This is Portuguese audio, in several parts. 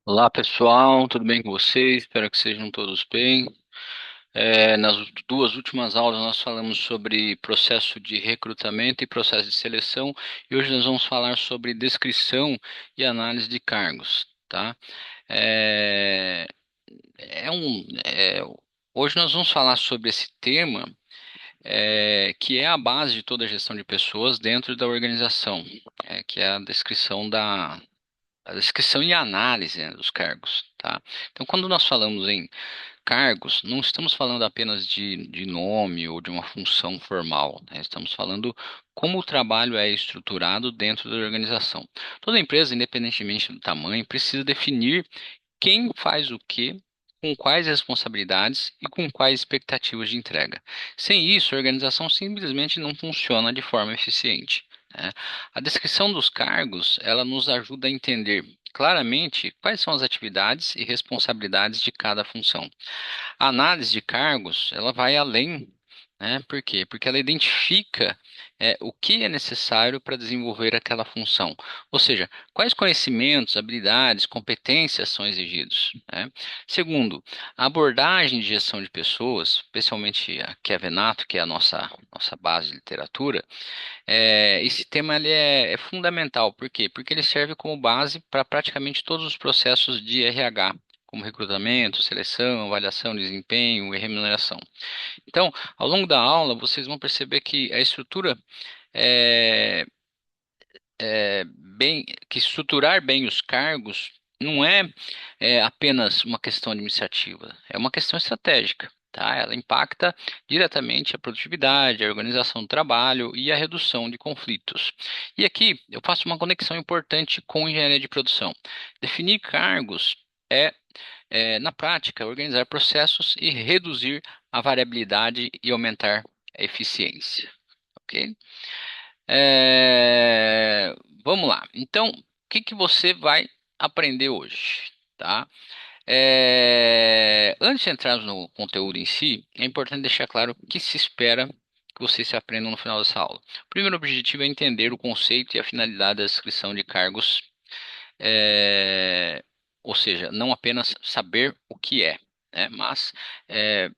Olá pessoal, tudo bem com vocês? Espero que sejam todos bem. Nas duas últimas aulas nós falamos sobre processo de recrutamento e processo de seleção e hoje nós vamos falar sobre descrição e análise de cargos, tá? É, é um, é, Hoje nós vamos falar sobre esse tema que é a base de toda a gestão de pessoas dentro da organização, que é a descrição e análise, né, dos cargos, tá? Então, quando nós falamos em cargos, não estamos falando apenas de nome ou de uma função formal, né? Estamos falando como o trabalho é estruturado dentro da organização. Toda empresa, independentemente do tamanho, precisa definir quem faz o quê, com quais responsabilidades e com quais expectativas de entrega. Sem isso, a organização simplesmente não funciona de forma eficiente, né? A descrição dos cargos, ela nos ajuda a entender claramente quais são as atividades e responsabilidades de cada função. A análise de cargos, ela vai além, né? Por quê? Porque ela identifica o que é necessário para desenvolver aquela função. Ou seja, quais conhecimentos, habilidades, competências são exigidos, né? Segundo, a abordagem de gestão de pessoas, especialmente a que é a Venato, que é a nossa base de literatura, esse tema ele é fundamental. Por quê? Porque ele serve como base para praticamente todos os processos de RH, como recrutamento, seleção, avaliação de desempenho e remuneração. Então, ao longo da aula, vocês vão perceber que a estrutura é, que estruturar bem os cargos não é apenas uma questão administrativa, é uma questão estratégica. Tá? Ela impacta diretamente a produtividade, a organização do trabalho e a redução de conflitos. E aqui eu faço uma conexão importante com engenharia de produção. Definir cargos é, na prática, organizar processos e reduzir a variabilidade e aumentar a eficiência. Ok? Vamos lá. Então, o que que você vai aprender hoje, tá? Antes de entrarmos no conteúdo em si, é importante deixar claro o que se espera que vocês se aprendam no final dessa aula. O primeiro objetivo é entender o conceito e a finalidade da descrição de cargos, é, ou seja, não apenas saber o que é, né, mas é,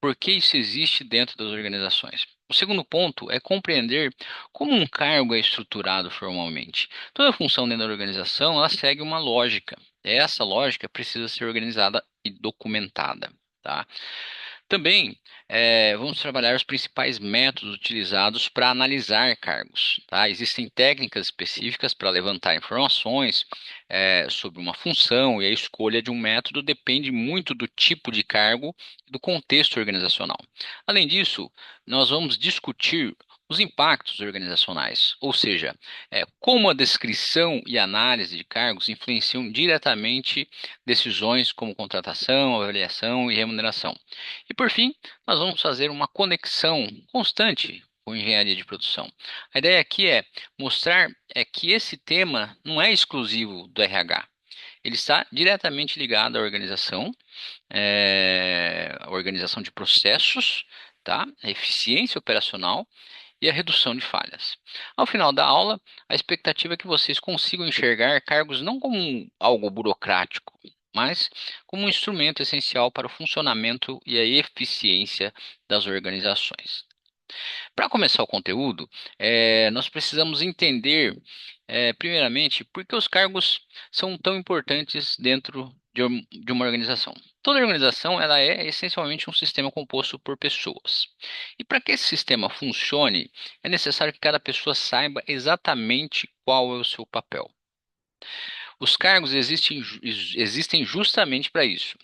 por que isso existe dentro das organizações. O segundo ponto é compreender como um cargo é estruturado formalmente. Toda função dentro da organização, ela segue uma lógica. Essa lógica precisa ser organizada e documentada, tá? Também vamos trabalhar os principais métodos utilizados para analisar cargos, tá? Existem técnicas específicas para levantar informações sobre uma função e a escolha de um método depende muito do tipo de cargo e do contexto organizacional. Além disso, nós vamos discutir os impactos organizacionais, ou seja, como a descrição e análise de cargos influenciam diretamente decisões como contratação, avaliação e remuneração. E por fim, nós vamos fazer uma conexão constante com engenharia de produção. A ideia aqui é mostrar que esse tema não é exclusivo do RH. Ele está diretamente ligado à organização, a organização de processos, tá? A eficiência operacional e a redução de falhas. Ao final da aula, a expectativa é que vocês consigam enxergar cargos não como algo burocrático, mas como um instrumento essencial para o funcionamento e a eficiência das organizações. Para começar o conteúdo, nós precisamos entender, primeiramente, por que os cargos são tão importantes dentro de uma organização. Toda organização ela é essencialmente um sistema composto por pessoas. E para que esse sistema funcione, é necessário que cada pessoa saiba exatamente qual é o seu papel. Os cargos existem justamente para isso,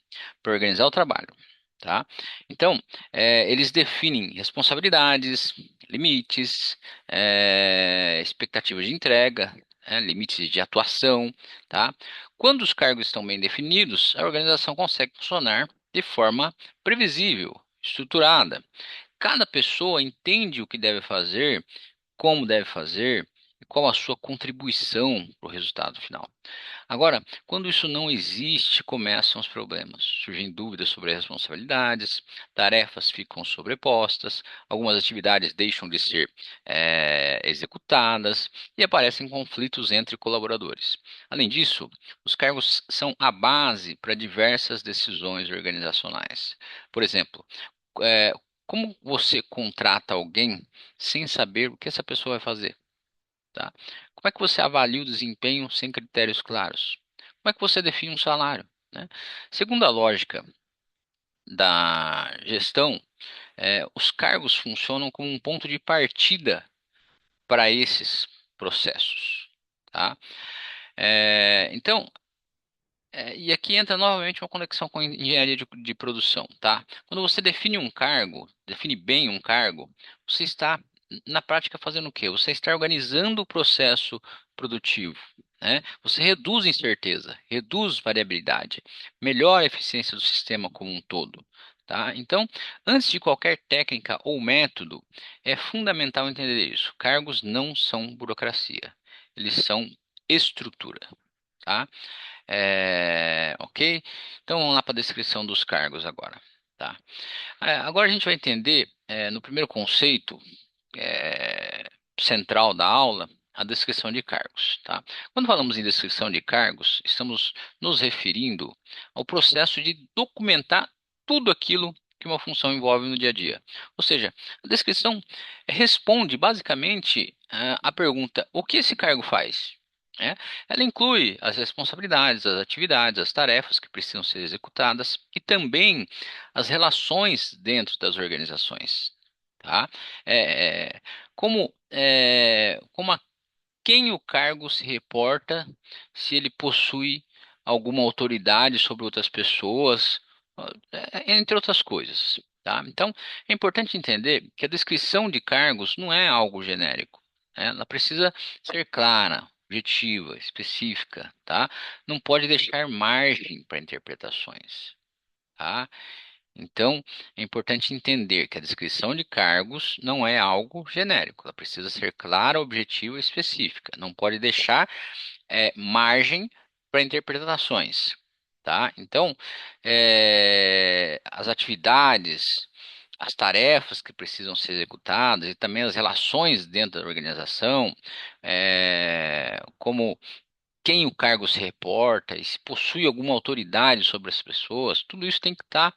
para organizar o trabalho, tá? Então, eles definem responsabilidades, limites, expectativas de entrega, limites de atuação, tá? Quando os cargos estão bem definidos, a organização consegue funcionar de forma previsível, estruturada. Cada pessoa entende o que deve fazer, como deve fazer qual a sua contribuição para o resultado final. Agora, quando isso não existe, começam os problemas. Surgem dúvidas sobre as responsabilidades, tarefas ficam sobrepostas, algumas atividades deixam de ser executadas e aparecem conflitos entre colaboradores. Além disso, os cargos são a base para diversas decisões organizacionais. Por exemplo, é, como você contrata alguém sem saber o que essa pessoa vai fazer? Tá? Como é que você avalia o desempenho sem critérios claros? Como é que você define um salário, né? Segundo a lógica da gestão, os cargos funcionam como um ponto de partida para esses processos, tá? Então, e aqui entra novamente uma conexão com a engenharia de produção, tá? Quando você define um cargo, define bem um cargo, você está, na prática, fazendo o quê? Você está organizando o processo produtivo, né? Você reduz incerteza, reduz variabilidade, melhora a eficiência do sistema como um todo, tá? Então, antes de qualquer técnica ou método, é fundamental entender isso. Cargos não são burocracia, eles são estrutura, tá? Ok? Então vamos lá para a descrição dos cargos agora. Tá? Agora a gente vai entender, no primeiro conceito central da aula, a descrição de cargos. Tá? Quando falamos em descrição de cargos, estamos nos referindo ao processo de documentar tudo aquilo que uma função envolve no dia a dia. Ou seja, a descrição responde basicamente a pergunta: o que esse cargo faz? É, ela inclui as responsabilidades, as atividades, as tarefas que precisam ser executadas e também as relações dentro das organizações. Tá? É, é, como a quem o cargo se reporta, se ele possui alguma autoridade sobre outras pessoas, entre outras coisas. Tá? Então, é importante entender que a descrição de cargos não é algo genérico, né? Ela precisa ser clara, objetiva, específica, tá? Não pode deixar margem para interpretações. Tá? Então, é importante entender que a descrição de cargos não é algo genérico, ela precisa ser clara, objetiva e específica. Não pode deixar margem para interpretações, tá? Então, as atividades, as tarefas que precisam ser executadas e também as relações dentro da organização, como quem o cargo se reporta e se possui alguma autoridade sobre as pessoas, tudo isso tem que estar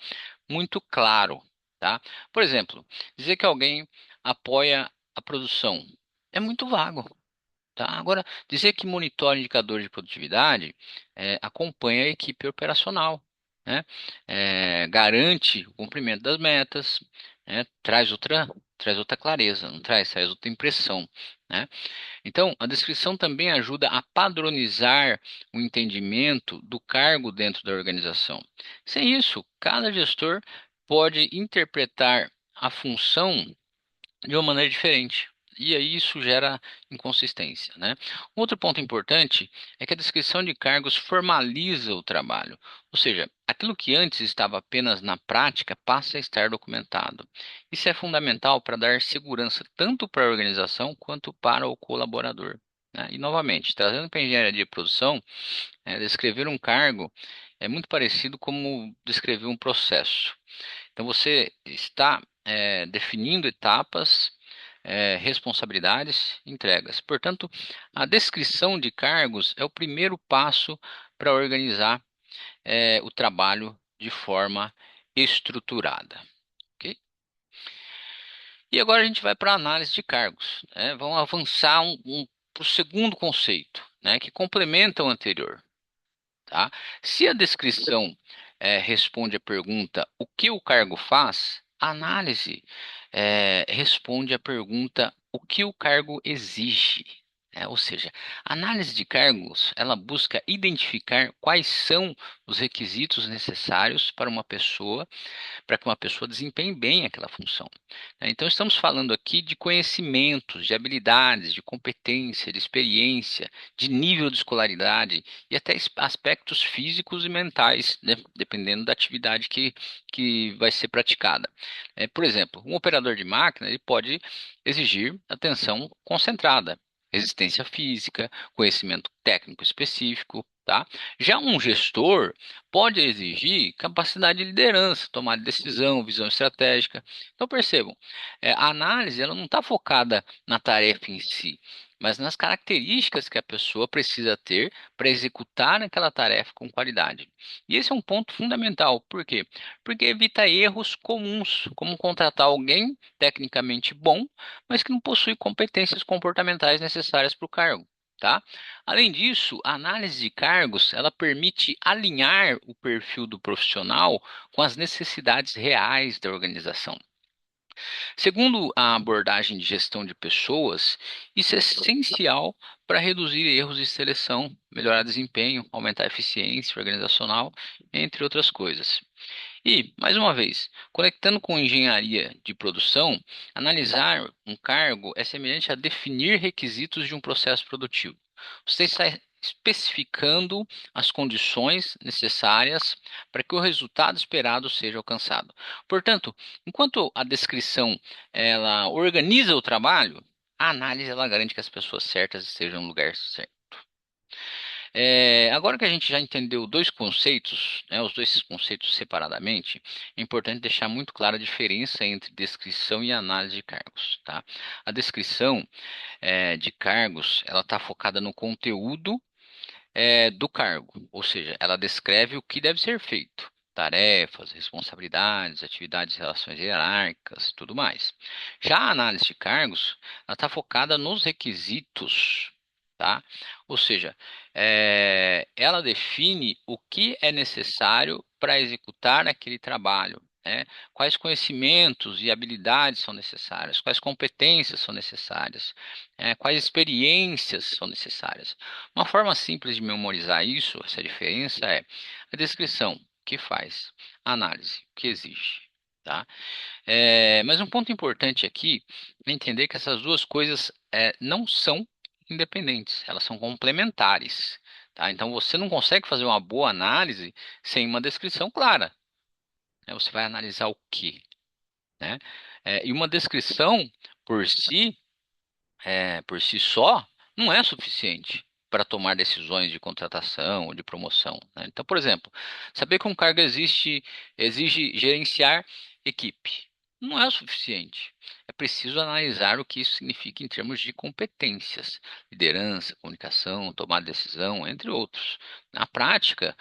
muito claro, tá? Por exemplo, dizer que alguém apoia a produção é muito vago, tá? Agora, dizer que monitora indicadores de produtividade acompanha a equipe operacional, né? Garante o cumprimento das metas, né? Traz outra clareza, não traz outra impressão, né? Então, a descrição também ajuda a padronizar o entendimento do cargo dentro da organização. Sem isso, cada gestor pode interpretar a função de uma maneira diferente. E aí isso gera inconsistência, né? Outro ponto importante é que a descrição de cargos formaliza o trabalho, ou seja, aquilo que antes estava apenas na prática passa a estar documentado. Isso é fundamental para dar segurança tanto para a organização quanto para o colaborador, né? E novamente, trazendo para a engenharia de produção, descrever um cargo é muito parecido como descrever um processo. Então você está definindo etapas, responsabilidades, entregas. Portanto, a descrição de cargos é o primeiro passo para organizar o trabalho de forma estruturada. Ok? E agora a gente vai para a análise de cargos, né? Vamos avançar para o segundo conceito, né, que complementa o anterior. Tá? Se a descrição responde à pergunta o que o cargo faz, a análise responde à pergunta o que o cargo exige. Né? Ou seja, a análise de cargos ela busca identificar quais são os requisitos necessários para que uma pessoa desempenhe bem aquela função, né? Então, estamos falando aqui de conhecimentos, de habilidades, de competência, de experiência, de nível de escolaridade e até aspectos físicos e mentais, né? Dependendo da atividade que vai ser praticada. Por exemplo, um operador de máquina ele pode exigir atenção concentrada. resistência física, conhecimento técnico específico, tá? Já um gestor pode exigir capacidade de liderança, tomada de decisão, visão estratégica. Então percebam, a análise ela não está focada na tarefa em si, mas nas características que a pessoa precisa ter para executar aquela tarefa com qualidade. E esse é um ponto fundamental. Por quê? Porque evita erros comuns, como contratar alguém tecnicamente bom, mas que não possui competências comportamentais necessárias para o cargo. Tá? Além disso, a análise de cargos ela permite alinhar o perfil do profissional com as necessidades reais da organização. Segundo a abordagem de gestão de pessoas, isso é essencial para reduzir erros de seleção, melhorar desempenho, aumentar a eficiência organizacional, entre outras coisas. E, mais uma vez, conectando com engenharia de produção, analisar um cargo é semelhante a definir requisitos de um processo produtivo. Você está especificando as condições necessárias para que o resultado esperado seja alcançado. Portanto, enquanto a descrição ela organiza o trabalho, a análise ela garante que as pessoas certas estejam no lugar certo. Agora que a gente já entendeu dois conceitos, né, os dois conceitos separadamente, é importante deixar muito clara a diferença entre descrição e análise de cargos, tá? A descrição de cargos, ela está focada no conteúdo do cargo, ou seja, ela descreve o que deve ser feito. Tarefas, responsabilidades, atividades, relações hierárquicas, tudo mais. Já a análise de cargos, ela está focada nos requisitos, tá? Ou seja, ela define o que é necessário para executar aquele trabalho, né? Quais conhecimentos e habilidades são necessárias, quais competências são necessárias, quais experiências são necessárias. Uma forma simples de memorizar isso, essa diferença é a descrição, o que faz, a análise, o que exige, tá? Mas um ponto importante aqui é entender que essas duas coisas não são independentes, elas são complementares, tá? Então você não consegue fazer uma boa análise sem uma descrição clara, né? Você vai analisar o quê, né? E uma descrição por si por si só, não é suficiente para tomar decisões de contratação ou de promoção, né? Então, por exemplo, saber que um cargo exige gerenciar equipe. Não é o suficiente. É preciso analisar o que isso significa em termos de competências, liderança, comunicação, tomada de decisão, entre outros. Na prática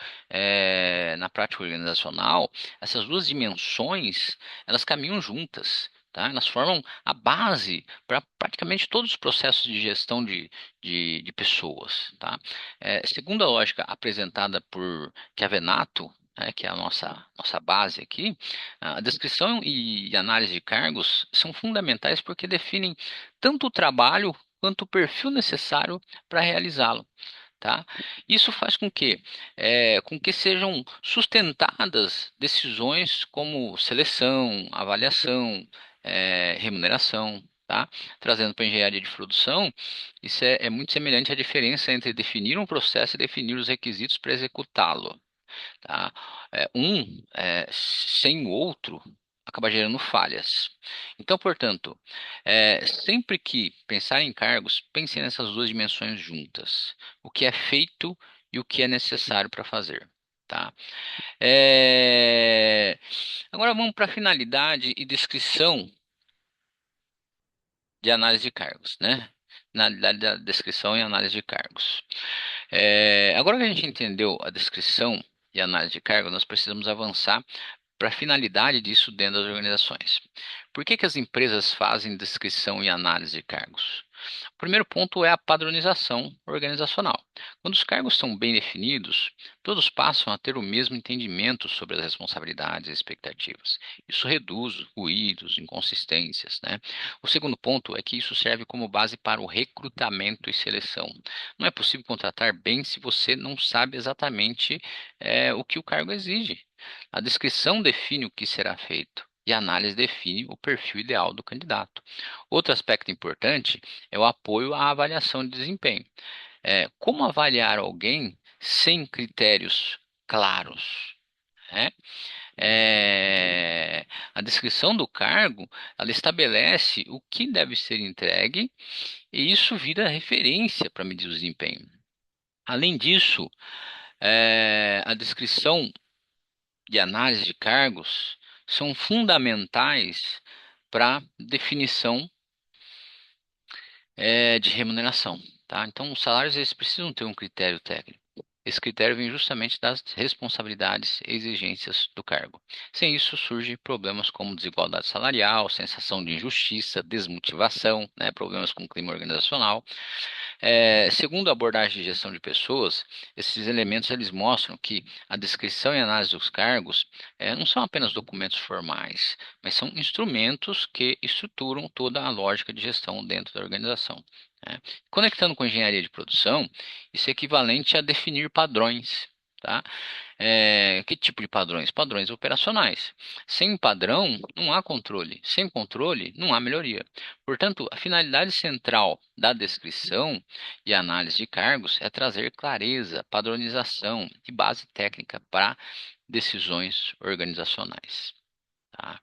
organizacional, essas duas dimensões, elas caminham juntas. Tá? Elas formam a base para praticamente todos os processos de gestão de pessoas. Tá? Segundo a lógica apresentada por Chiavenato, que é a nossa base aqui, a descrição e análise de cargos são fundamentais porque definem tanto o trabalho quanto o perfil necessário para realizá-lo. Tá? Isso faz com que sejam sustentadas decisões como seleção, avaliação, remuneração, tá? Trazendo para a engenharia de produção, isso é muito semelhante à diferença entre definir um processo e definir os requisitos para executá-lo, tá? Sem o outro acaba gerando falhas. Então, portanto, sempre que pensar em cargos, pense nessas duas dimensões juntas: o que é feito e o que é necessário para fazer. Tá? Agora vamos para a finalidade e descrição de análise de cargos, né? Finalidade da descrição e análise de cargos. Agora que a gente entendeu a descrição e análise de cargos, nós precisamos avançar para a finalidade disso dentro das organizações. Por que que as empresas fazem descrição e análise de cargos? O primeiro ponto é a padronização organizacional. Quando os cargos estão bem definidos, todos passam a ter o mesmo entendimento sobre as responsabilidades e expectativas. Isso reduz ruídos, inconsistências, né? O segundo ponto é que isso serve como base para o recrutamento e seleção. Não é possível contratar bem se você não sabe exatamente o que o cargo exige. A descrição define o que será feito e a análise define o perfil ideal do candidato. Outro aspecto importante é o apoio à avaliação de desempenho. Como avaliar alguém sem critérios claros? né? A descrição do cargo, ela estabelece o que deve ser entregue e isso vira referência para medir o desempenho. Além disso, a descrição e análise de cargos são fundamentais para definição de remuneração, tá? Então, os salários eles precisam ter um critério técnico. Esse critério vem justamente das responsabilidades e exigências do cargo. Sem isso, surgem problemas como desigualdade salarial, sensação de injustiça, desmotivação, né, problemas com o clima organizacional. Segundo a abordagem de gestão de pessoas, esses elementos eles mostram que a descrição e análise dos cargos não são apenas documentos formais, mas são instrumentos que estruturam toda a lógica de gestão dentro da organização, né? Conectando com engenharia de produção, isso é equivalente a definir padrões. Tá? Que tipo de padrões? Padrões operacionais. Sem padrão, não há controle. Sem controle, não há melhoria. Portanto, a finalidade central da descrição e análise de cargos é trazer clareza, padronização e base técnica para decisões organizacionais. Tá?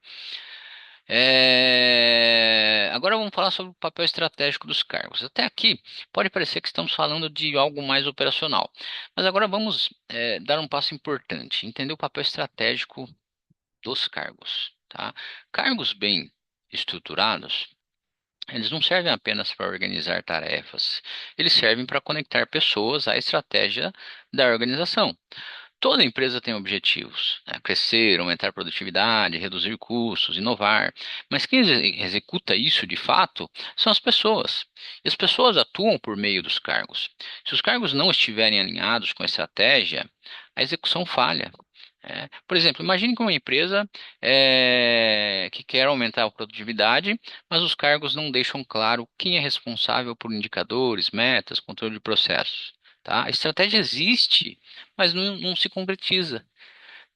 Agora vamos falar sobre o papel estratégico dos cargos. Até aqui pode parecer que estamos falando de algo mais operacional, mas agora vamos dar um passo importante, entender o papel estratégico dos cargos. Tá? Cargos bem estruturados, eles não servem apenas para organizar tarefas, eles servem para conectar pessoas à estratégia da organização. Toda empresa tem objetivos, né? Crescer, aumentar a produtividade, reduzir custos, inovar. Mas quem executa isso de fato são as pessoas. E as pessoas atuam por meio dos cargos. Se os cargos não estiverem alinhados com a estratégia, a execução falha. Por exemplo, imagine que uma empresa que quer aumentar a produtividade, mas os cargos não deixam claro quem é responsável por indicadores, metas, controle de processos. Tá? A estratégia existe, mas não se concretiza.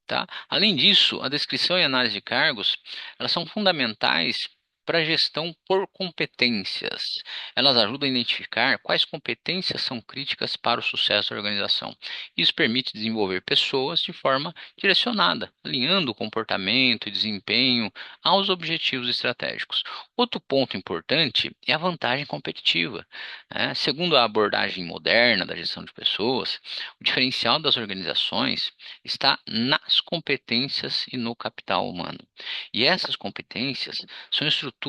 Tá? Além disso, a descrição e análise de cargos, elas são fundamentais para a gestão por competências. Elas ajudam a identificar quais competências são críticas para o sucesso da organização. Isso permite desenvolver pessoas de forma direcionada, alinhando o comportamento e desempenho aos objetivos estratégicos. Outro ponto importante é a vantagem competitiva, né? Segundo a abordagem moderna da gestão de pessoas, o diferencial das organizações está nas competências e no capital humano. E essas competências são estruturas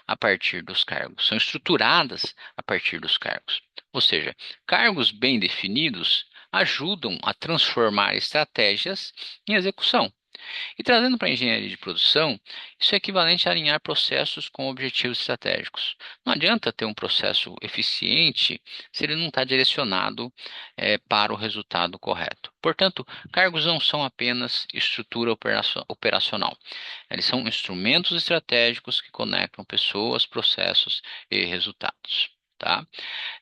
a partir dos cargos, são estruturadas a partir dos cargos. Ou seja, cargos bem definidos ajudam a transformar estratégias em execução. E trazendo para a engenharia de produção, isso é equivalente a alinhar processos com objetivos estratégicos. Não adianta ter um processo eficiente se ele não está direcionado para o resultado correto. Portanto, cargos não são apenas estrutura operacional. Eles são instrumentos estratégicos que conectam pessoas, processos e resultados. Tá?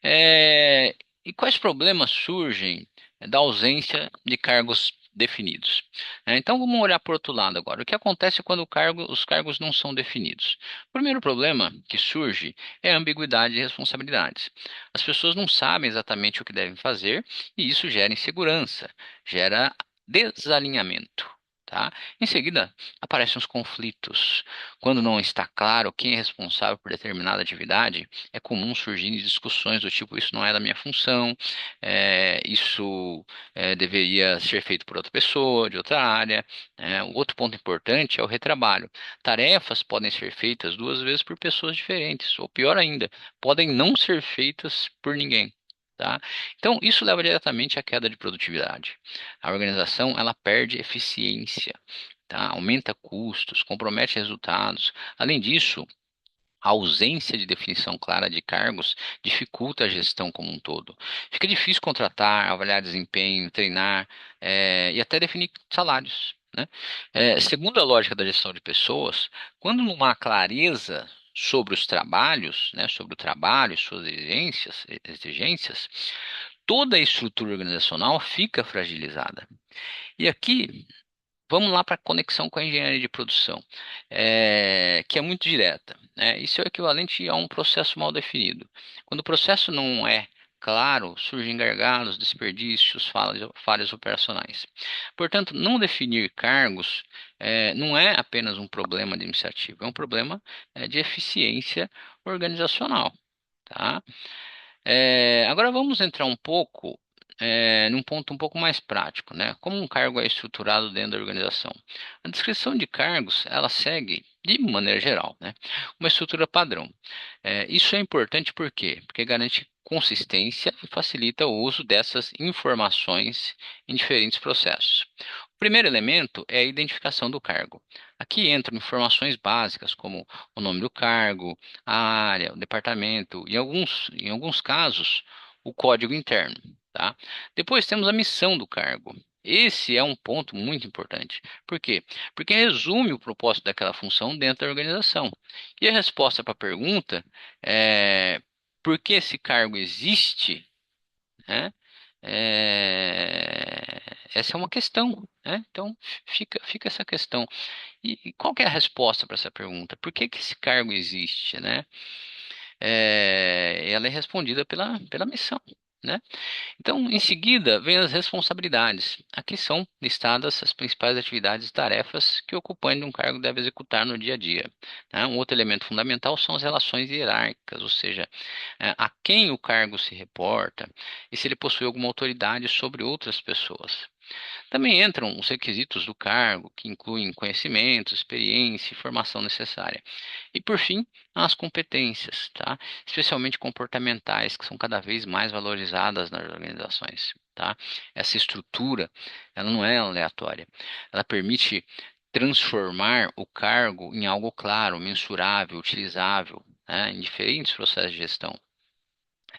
É, e quais problemas surgem da ausência de cargos definidos? Então vamos olhar por outro lado agora. O que acontece quando os cargos não são definidos? O primeiro problema que surge é a ambiguidade de responsabilidades. As pessoas não sabem exatamente o que devem fazer e isso gera insegurança, gera desalinhamento. Tá? Em seguida, aparecem os conflitos. Quando não está claro quem é responsável por determinada atividade, é comum surgirem discussões do tipo: isso não é da minha função, isso deveria ser feito por outra pessoa, de outra área. Um outro ponto importante é o retrabalho. Tarefas podem ser feitas duas vezes por pessoas diferentes, ou pior ainda, podem não ser feitas por ninguém. Tá? Então, isso leva diretamente à queda de produtividade. A organização ela perde eficiência, tá? Aumenta custos, compromete resultados. Além disso, a ausência de definição clara de cargos dificulta a gestão como um todo. Fica difícil contratar, avaliar desempenho, treinar, e até definir salários, né? Segundo a lógica da gestão de pessoas, quando não há clareza sobre os trabalhos, né, sobre o trabalho e suas exigências, toda a estrutura organizacional fica fragilizada. E aqui vamos lá para a conexão com a engenharia de produção, que é muito direta, né? Isso é o equivalente a um processo mal definido. Quando o processo não é claro, surgem gargalos, desperdícios, falhas operacionais. Portanto, não definir cargos não é apenas um problema administrativo, é um problema de eficiência organizacional, tá? Agora vamos entrar um pouco num ponto um pouco mais prático, né? Como um cargo é estruturado dentro da organização? A descrição de cargos, ela segue, de maneira geral, né, uma estrutura padrão. Isso é importante por quê? Porque garante consistência e facilita o uso dessas informações em diferentes processos. O primeiro elemento é a identificação do cargo. Aqui entram informações básicas como o nome do cargo, a área, o departamento e, em alguns casos, o código interno, tá? Depois temos a missão do cargo. Esse é um ponto muito importante. Por quê? Porque resume o propósito daquela função dentro da organização. E a resposta para a pergunta é por que esse cargo existe, né? Essa é uma questão, né? Então fica essa questão. E qual que é a resposta para essa pergunta? Por que que esse cargo existe, né? Ela é respondida pela missão, né? Então, em seguida, vem as responsabilidades. Aqui são listadas as principais atividades e tarefas que o ocupante de um cargo deve executar no dia a dia, né? Um outro elemento fundamental são as relações hierárquicas, ou seja, a quem o cargo se reporta e se ele possui alguma autoridade sobre outras pessoas. Também entram os requisitos do cargo, que incluem conhecimentos, experiência e formação necessária. E, por fim, as competências, tá? Especialmente comportamentais, que são cada vez mais valorizadas nas organizações, tá? Essa estrutura, ela não é aleatória. Ela permite transformar o cargo em algo claro, mensurável, utilizável, né, em diferentes processos de gestão,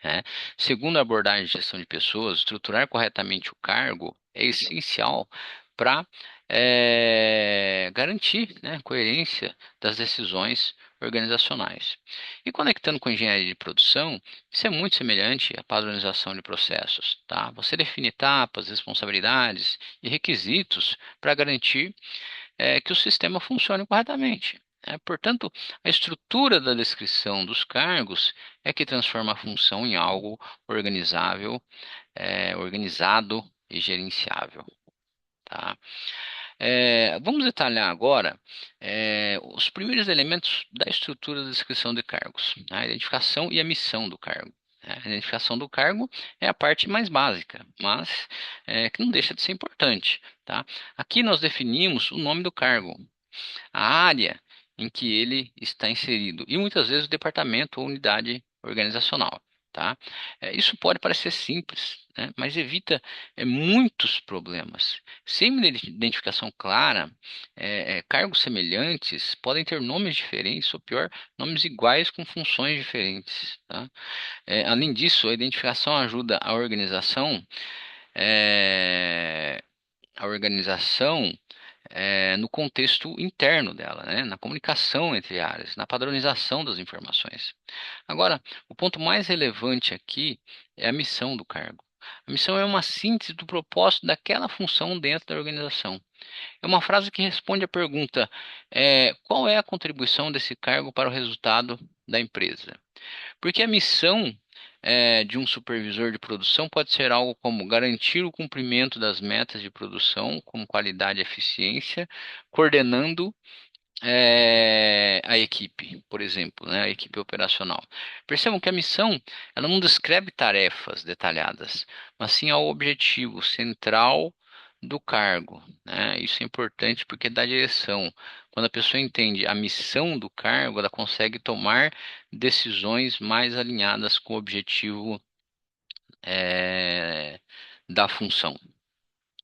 né? Segundo a abordagem de gestão de pessoas, estruturar corretamente o cargo é essencial para garantir, né, coerência das decisões organizacionais. E conectando com a engenharia de produção, isso é muito semelhante à padronização de processos, tá? Você define etapas, responsabilidades e requisitos para garantir que o sistema funcione corretamente. Portanto, a estrutura da descrição dos cargos é que transforma a função em algo organizável, organizado e gerenciável. Tá? Vamos detalhar agora os primeiros elementos da estrutura da descrição de cargos, né? A identificação e a missão do cargo. A identificação do cargo é a parte mais básica, mas que não deixa de ser importante. Tá? Aqui nós definimos o nome do cargo, a área em que ele está inserido e muitas vezes o departamento ou unidade organizacional, tá? Isso pode parecer simples, né? Mas evita muitos problemas. Sem uma identificação clara, cargos semelhantes podem ter nomes diferentes ou pior, nomes iguais com funções diferentes, tá? Além disso, a identificação ajuda eh, a organização no contexto interno dela, né? Na comunicação entre áreas, na padronização das informações. Agora, o ponto mais relevante aqui é a missão do cargo. A missão é uma síntese do propósito daquela função dentro da organização. É uma frase que responde à pergunta: qual é a contribuição desse cargo para o resultado da empresa? Porque a missão de um supervisor de produção pode ser algo como garantir o cumprimento das metas de produção, como qualidade e eficiência, coordenando a equipe, por exemplo, né, a equipe operacional. Percebam que a missão ela não descreve tarefas detalhadas, mas sim ao objetivo central do cargo, né? Isso é importante porque dá direção. Quando a pessoa entende a missão do cargo, ela consegue tomar decisões mais alinhadas com o objetivo eh, da função,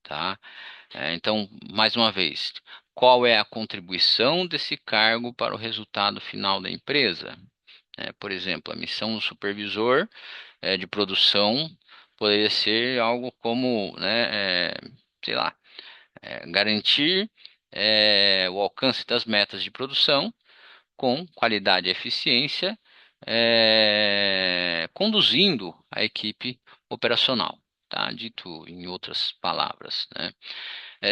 tá? Então, mais uma vez, qual é a contribuição desse cargo para o resultado final da empresa? Por exemplo, a missão do supervisor de produção poderia ser algo como, né, sei lá, garantir o alcance das metas de produção com qualidade e eficiência, conduzindo a equipe operacional, tá? Dito em outras palavras, né?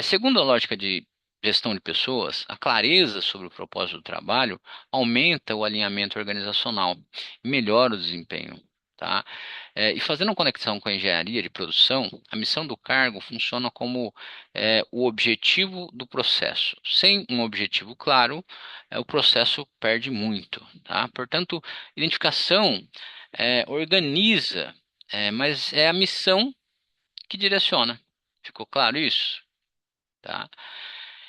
Segundo a lógica de gestão de pessoas, a clareza sobre o propósito do trabalho aumenta o alinhamento organizacional e melhora o desempenho. tá? E fazendo conexão com a engenharia de produção, a missão do cargo funciona como o objetivo do processo. Sem um objetivo claro, o processo perde muito, tá? Portanto, identificação organiza, mas é a missão que direciona. Ficou claro isso? Tá?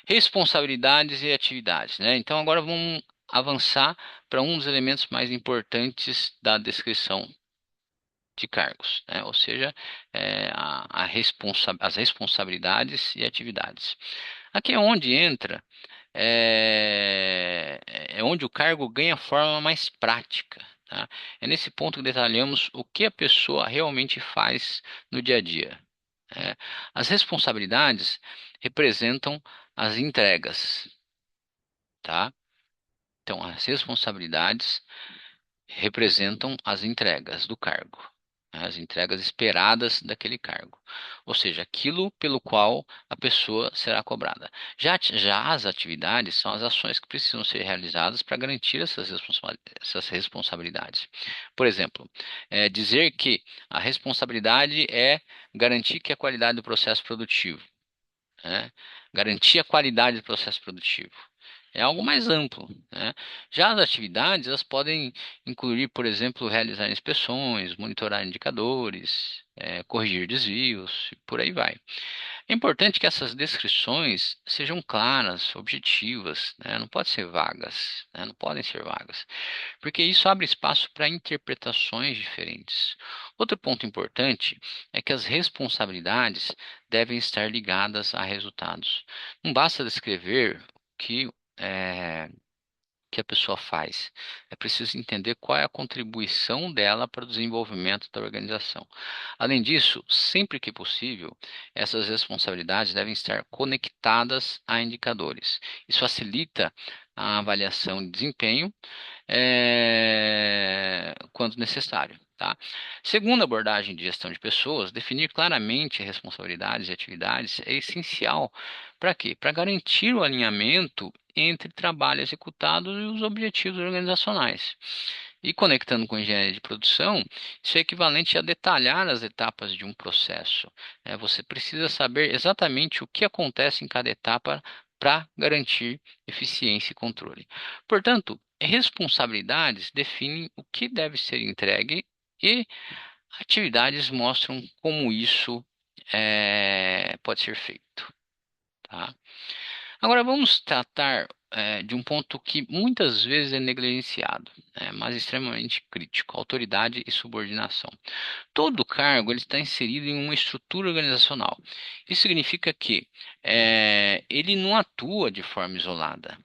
Responsabilidades e atividades, né? Então agora vamos avançar para um dos elementos mais importantes da descrição de cargos, né? Ou seja, as responsabilidades e atividades. Aqui é onde entra, é onde o cargo ganha forma mais prática, tá? É nesse ponto que detalhamos o que a pessoa realmente faz no dia a dia. É, as responsabilidades representam as entregas, tá? Então, as responsabilidades representam as entregas do cargo, né, as entregas esperadas daquele cargo, ou seja, aquilo pelo qual a pessoa será cobrada. Já as atividades são as ações que precisam ser realizadas para garantir essas responsabilidades. Por exemplo, dizer que a responsabilidade é garantir que a qualidade do processo produtivo, né? Garantir a qualidade do processo produtivo. É algo mais amplo, né? Já as atividades, elas podem incluir, por exemplo, realizar inspeções, monitorar indicadores, corrigir desvios, e por aí vai. É importante que essas descrições sejam claras, objetivas, né? Não pode ser vagas, né? Não podem ser vagas, porque isso abre espaço para interpretações diferentes. Outro ponto importante é que as responsabilidades devem estar ligadas a resultados. Não basta descrever o é, que a pessoa faz. É preciso entender qual é a contribuição dela para o desenvolvimento da organização. Além disso, sempre que possível, essas responsabilidades devem estar conectadas a indicadores. Isso facilita a avaliação de desempenho quando necessário. Tá? Segundo a abordagem de gestão de pessoas, definir claramente responsabilidades e atividades é essencial. Para quê? Para garantir o alinhamento entre trabalho executado e os objetivos organizacionais. E conectando com engenharia de produção, isso é equivalente a detalhar as etapas de um processo. Você precisa saber exatamente o que acontece em cada etapa para garantir eficiência e controle. Portanto, responsabilidades definem o que deve ser entregue e atividades mostram como isso pode ser feito. Tá? Agora vamos tratar de um ponto que muitas vezes é negligenciado, né, mas extremamente crítico: autoridade e subordinação. Todo cargo ele está inserido em uma estrutura organizacional. Isso significa que ele não atua de forma isolada.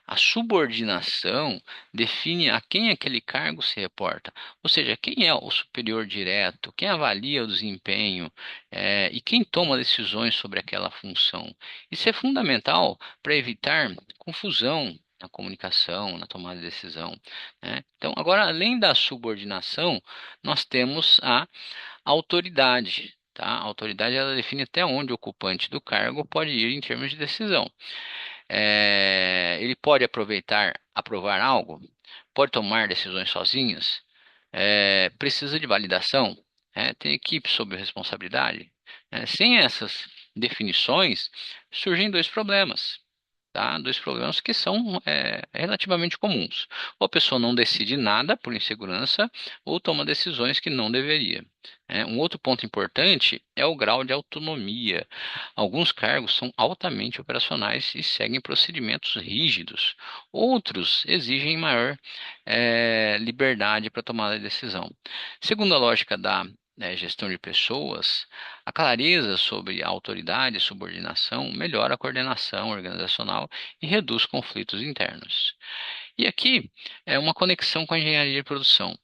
A subordinação define a quem aquele cargo se reporta, ou seja, quem é o superior direto, quem avalia o desempenho, e quem toma decisões sobre aquela função. Isso é fundamental para evitar confusão na comunicação, na tomada de decisão, né? Então, agora, além da subordinação, nós temos a autoridade. Tá? A autoridade ela define até onde o ocupante do cargo pode ir em termos de decisão. Ele pode aprovar algo, pode tomar decisões sozinhas, precisa de validação, tem equipe sob responsabilidade. Sem essas definições, surgem dois problemas. Tá? Dois problemas que são relativamente comuns. Ou a pessoa não decide nada por insegurança, ou toma decisões que não deveria. Um outro ponto importante é o grau de autonomia. Alguns cargos são altamente operacionais e seguem procedimentos rígidos. Outros exigem maior liberdade para tomar a decisão. Segundo a lógica da gestão de pessoas, a clareza sobre a autoridade e subordinação melhora a coordenação organizacional e reduz conflitos internos. E aqui é uma conexão com a engenharia de produção,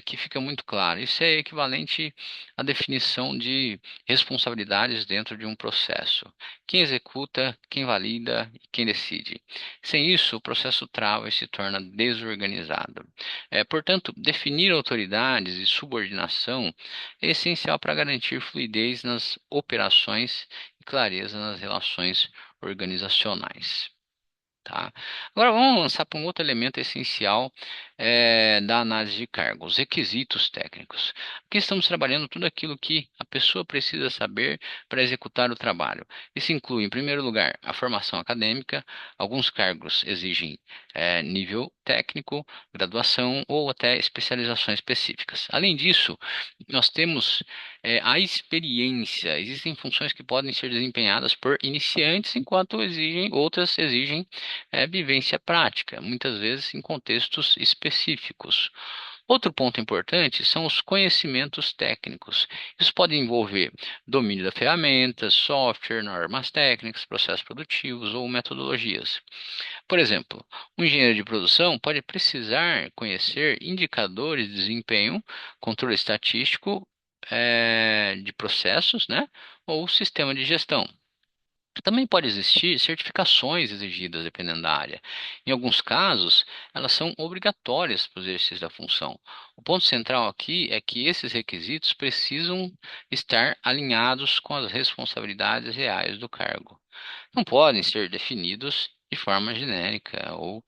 que fica muito claro. Isso é equivalente à definição de responsabilidades dentro de um processo. Quem executa, quem valida e quem decide. Sem isso, o processo trava e se torna desorganizado. Portanto, definir autoridades e subordinação é essencial para garantir fluidez nas operações e clareza nas relações organizacionais. Tá? Agora vamos avançar para um outro elemento essencial da análise de cargo, os requisitos técnicos. Aqui estamos trabalhando tudo aquilo que a pessoa precisa saber para executar o trabalho. Isso inclui, em primeiro lugar, a formação acadêmica. Alguns cargos exigem nível técnico, graduação ou até especializações específicas. Além disso, nós temos a experiência. Existem funções que podem ser desempenhadas por iniciantes, enquanto outras exigem vivência prática, muitas vezes em contextos específicos. Outro ponto importante são os conhecimentos técnicos. Isso pode envolver domínio da ferramenta, software, normas técnicas, processos produtivos ou metodologias. Por exemplo, um engenheiro de produção pode precisar conhecer indicadores de desempenho, controle estatístico, de processos, né, ou sistema de gestão. Também pode existir certificações exigidas dependendo da área. Em alguns casos, elas são obrigatórias para o exercício da função. O ponto central aqui é que esses requisitos precisam estar alinhados com as responsabilidades reais do cargo. Não podem ser definidos de forma genérica ou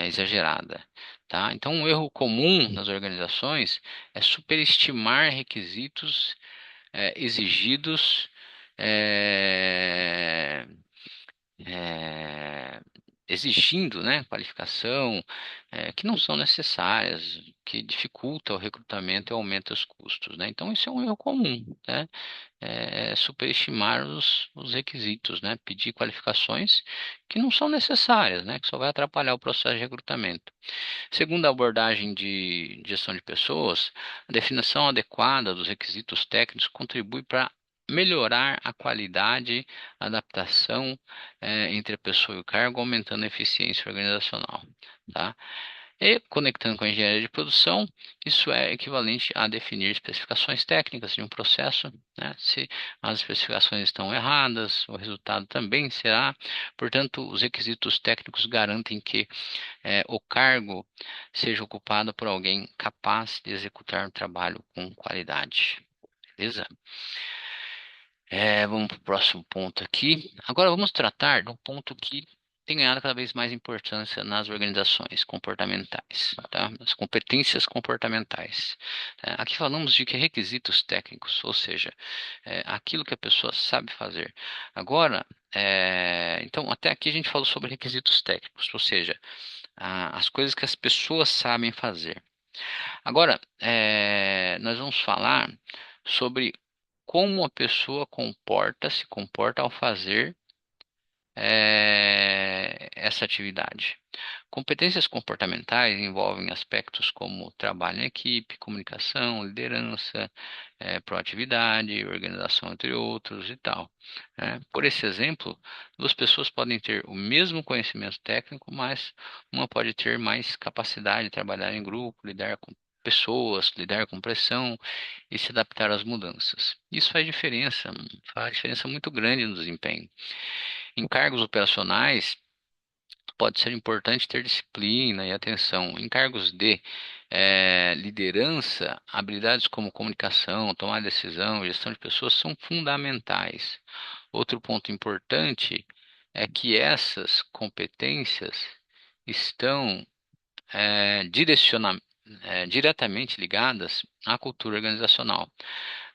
exagerada, tá? Então, um erro comum nas organizações é superestimar requisitos exigidos é, é, exigindo, né, qualificação que não são necessárias, que dificulta o recrutamento e aumenta os custos, né? Então, isso é um erro comum, né? Superestimar os requisitos, né? Pedir qualificações que não são necessárias, né? Que só vai atrapalhar o processo de recrutamento. Segundo a abordagem de gestão de pessoas, a definição adequada dos requisitos técnicos contribui para melhorar a qualidade, a adaptação entre a pessoa e o cargo, aumentando a eficiência organizacional, tá? E conectando com a engenharia de produção, isso é equivalente a definir especificações técnicas de um processo, né? Se as especificações estão erradas, o resultado também será. Portanto, os requisitos técnicos garantem que o cargo seja ocupado por alguém capaz de executar o trabalho com qualidade. Beleza? Vamos para o próximo ponto aqui. Agora vamos tratar de um ponto que tem ganhado cada vez mais importância nas organizações comportamentais, tá? As competências comportamentais. Aqui falamos de que requisitos técnicos, ou seja, aquilo que a pessoa sabe fazer. Agora, então até aqui a gente falou sobre requisitos técnicos, ou seja, as coisas que as pessoas sabem fazer. Agora, nós vamos falar sobre como a pessoa se comporta ao fazer essa atividade. Competências comportamentais envolvem aspectos como trabalho em equipe, comunicação, liderança, proatividade, organização, entre outros e tal, né? Por esse exemplo, duas pessoas podem ter o mesmo conhecimento técnico, mas uma pode ter mais capacidade de trabalhar em grupo, lidar com pessoas, lidar com pressão e se adaptar às mudanças. Isso faz diferença muito grande no desempenho. Em cargos operacionais, pode ser importante ter disciplina e atenção. Em cargos de liderança, habilidades como comunicação, tomar decisão, gestão de pessoas são fundamentais. Outro ponto importante é que essas competências estão diretamente ligadas à cultura organizacional.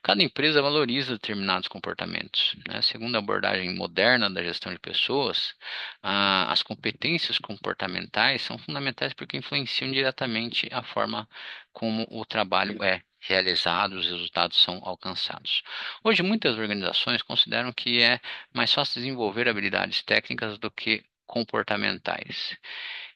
Cada empresa valoriza determinados comportamentos, né? Segundo a abordagem moderna da gestão de pessoas, as competências comportamentais são fundamentais porque influenciam diretamente a forma como o trabalho é realizado, os resultados são alcançados. Hoje, muitas organizações consideram que é mais fácil desenvolver habilidades técnicas do que comportamentais.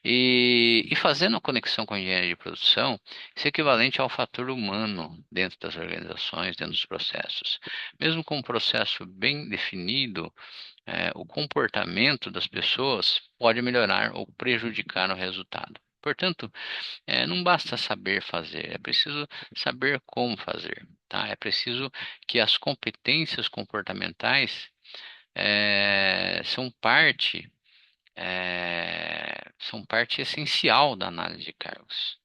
E fazendo a conexão com a engenharia de produção, isso é equivalente ao fator humano dentro das organizações, dentro dos processos. Mesmo com um processo bem definido, o comportamento das pessoas pode melhorar ou prejudicar o resultado. Portanto, não basta saber fazer, é preciso saber como fazer, tá? É preciso que as competências comportamentais são parte essencial da análise de cargos.